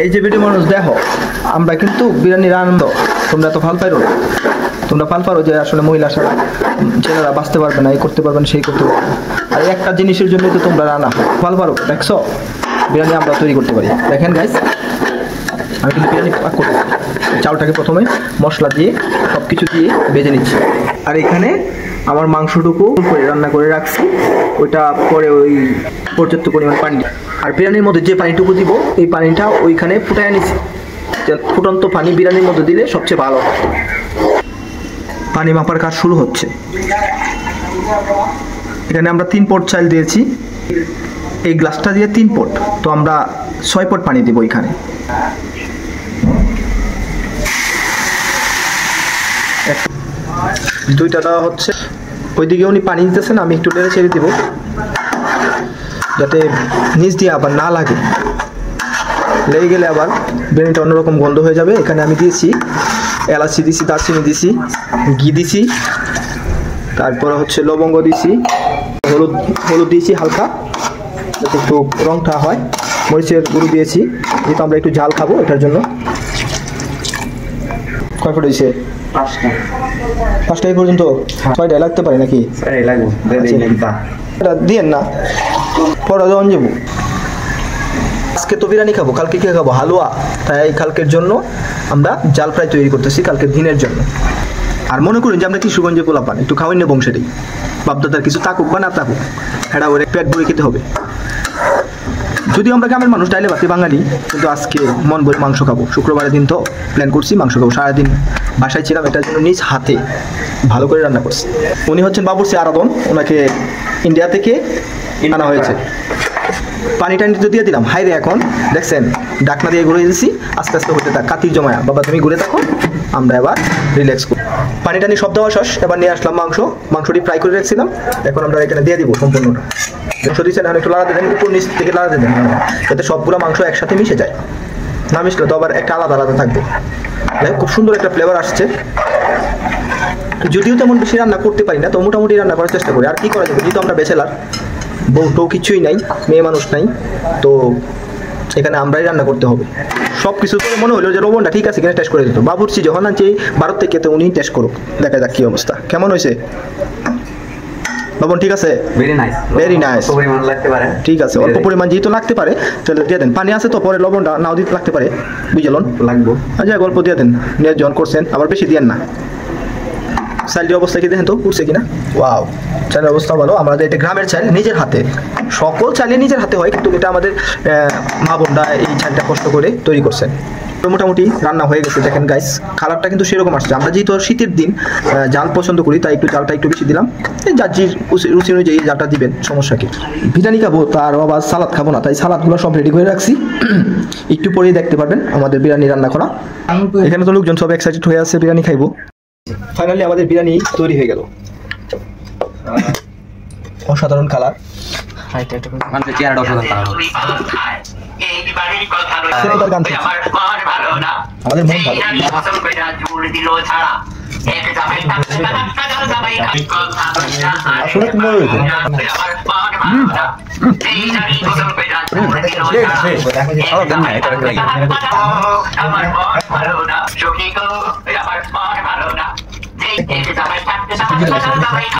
এই যে ভিডিও মানুষ দেখো, আমরা কিন্তু বিরিয়ানির আনন্দ তোমরা তো ভাল পাইরো না। তোমরা ভাল পারো যে আসলে মহিলা ছাড়া ছেলেরা বাঁচতে পারবে না, এই করতে পারবে না, সেই করতে পারবে না। আর একটা জিনিসের জন্যই তো তোমরা রান্না ভাল পারো। দেখছো বিরিয়ানি আমরা তৈরি করতে পারি। দেখেন গাইস, আমি কিন্তু বিরিয়ানি পাক করতে চাউলটাকে প্রথমে মশলা দিয়ে সব কিছু দিয়ে ভেজে নিচ্ছি। আর এখানে আমার মাংসটুকু করে রান্না করে রাখছি, ওইটা পরে ওই পর্যাপ্ত পরিমাণ পানি। আর বিরিয়ানির মধ্যে যে পানিটুকু দিব এই পানিটা ওইখানে ফুটায় নিচ্ছি। ফুটন্ত পানি বিরিয়ানির মধ্যে দিলে সবচেয়ে ভালো। পানি মাপার কাজ শুরু হচ্ছে। এখানে আমরা 3 পট চাল দিয়েছি, এই গ্লাসটা দিয়ে 3 পট, তো আমরা 6 পট পানি দিব এখানে। দুইটা দেওয়া হচ্ছে, ওইদিকে উনি পানি দিতেছেন, আমি একটু টেনে ছেড়ে দিব যাতে নিচ দিয়ে আবার না লাগে। লেগে গেলে আবার বিরিয়ানিটা অন্যরকম গন্ধ হয়ে যাবে। এখানে আমি দিয়েছি এলাচি দিছি, দারচিনি দিছি, ঘি দিছি, তারপরে হচ্ছে লবঙ্গ দিছি, হলুদ দিয়েছি হালকা যাতে একটু রংটা হয়, মরিচের গুঁড়ো দিয়েছি যেহেতু আমরা একটু ঝাল খাবো এটার জন্য। কয় ফুট হয়েছে? 5টাই পর্যন্ত। 6টাই লাগতে পারে নাকি? দিয়েন না, পরে যখন যাবো। আজকে তো বিরিয়ানি খাবো, কালকে কে খাবো? হালুয়া। তাই কালকের জন্য আমরা জাল ফ্রাই তৈরি করতেছি, কালকের দিনের জন্য। আর মনে করুন যে আমরা কিশোরগঞ্জে পোলাপান, একটু খাওয়াই না বংশেরই, বাপদাদার কিছু তাকুক বা না তাকুক, এটা ওর পেট ভরে খেতে হবে। যদিও আমরা গ্রামের মানুষ, ডাইলে ভাতে বাঙালি, কিন্তু আজকে মন ভরে মাংস খাবো। শুক্রবারের দিন তো প্ল্যান করছি মাংস খাবো। সারাদিন বাসায় ছিলাম, এটার জন্য নিজ হাতে ভালো করে রান্না করছি। উনি হচ্ছেন বাবুর্চি আরাধন, ওনাকে ইন্ডিয়া থেকে আনা হয়েছে। পানি টানি তো দিয়ে দিলাম। হাই রে, এখন দেখছেন ডাকনা দিয়ে ঘুরে দিয়েছি, আস্তে আস্তে হতে থাক। কাতির জমায়া বাবা তুমি ঘুরে থাকো, আমরা এবার রিল্যাক্স করি। পানি টানি সব দেওয়া শেষ, এবার নিয়ে আসলাম মাংসটি ফ্রাই করে রাখছিলাম, এখন আমরা এখানে দিয়ে দিব সম্পূর্ণটা। মাংস দিচ্ছেন, এখন একটু লাড়াতে দেন, উপর নিচ থেকে লাড়াতে দেন যাতে সবগুলো মাংস একসাথে মিশে যায়। না মিশলে তো আবার একটা আলাদা আলাদা থাকবে। খুব সুন্দর একটা ফ্লেভার আসছে। যদিও তেমন বেশি রান্না করতে পারি না, তো মোটামুটি রান্না করার চেষ্টা করি। আর কি করা যাবে, যেহেতু আমরা ব্যাচেলার, বউ টৌ কিছুই নাই, মেয়ে মানুষ নাই, তো এখানে আমরাই রান্না করতে হবে। সব কিছু করে মনে হলো যে লবণটা ঠিক আছে কিনা টেস্ট করে দিত। বাবুর্চি যখন আনছে ভারত থেকে, তো উনি টেস্ট করুক, দেখা যাক কি অবস্থা, কেমন হয়েছে। লবণ ঠিক আছে? Very nice. ঠিক আছে, অল্প পরিমাণ যেহেতু লাগতে পারে তাহলে দিয়ে দেন। পানি আছে তো, পরে লবণটা নাও দিতে লাগতে পারে, বুঝলেন? লাগবো। আচ্ছা, গল্প দিয়ে দেন, নিয়ে জন করছেন, আবার বেশি দিয়েন না। চাইলের অবস্থা কি দেখেন তো, উঠছে কিনা। ওয়াও, চালের অবস্থা ভালো। আমাদের এটা গ্রামের চাল, নিজের হাতে। সকল চালে নিজের হাতে হয়, কিন্তু এটা আমাদের মা বোনরা এই চালটা কষ্ট করে তৈরি করছেন। মোটামুটি রান্না হয়ে গেছে। দেখেন গাইস, কালারটা কিন্তু সেরকম আসছে। আমরা যেহেতু শীতের দিন জাল পছন্দ করি, তাই একটু জালটা একটু বেশি দিলাম। যার রুচি অনুযায়ী জালটা দিবেন, সমস্যা কি। বিরিয়ানি খাবো তার আবার সালাদ খাবো না, তাই সালাদগুলো সব রেডি করে রাখছি। একটু পরেই দেখতে পারবেন আমাদের বিরিয়ানি রান্না করা। এখানে তো লোকজন সব এক্সাইটেড হয়ে আছে বিরিয়ানি খাইবো। ফাইনালি আমাদের বিরিয়ানি তৈরি হয়ে গেল। অসাধারণ কালার, আমাদের মন ভালো।